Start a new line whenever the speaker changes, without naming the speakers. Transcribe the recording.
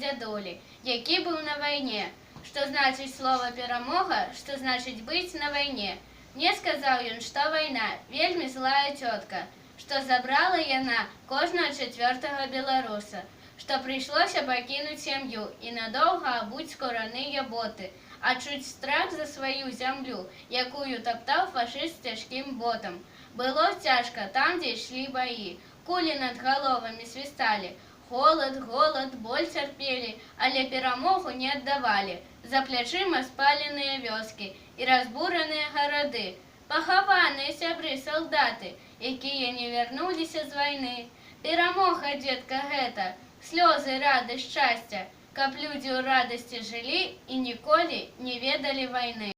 дзядулі, які быў на вайне. Што значыць слова перамога, што значыць быць на вайне. Мне сказаў ён, што вайна вельмі злая цётка, што забрала яна кожнага чацвёртага беларуса, што прыйшлося пакінуць сям'ю і надоўга абуць скураныя боты, адчуць страх за сваю зямлю, якую таптаў фашыст цяжкім ботам. Было цяжка там, дзе ішлі баі, кулі над галовамі свісталі, холад, голад, боль цярпелі, але перамогу не аддавалі. За плячыма спаленыя вёскі і разбураныя гарады, пахаваныя сябры-салдаты, якія не вярнуліся з вайны. Перамога, дзедка, гэта, слёзы, радасць, шчасця, каб людзі ў радасці жылі і ніколі не ведалі вайны.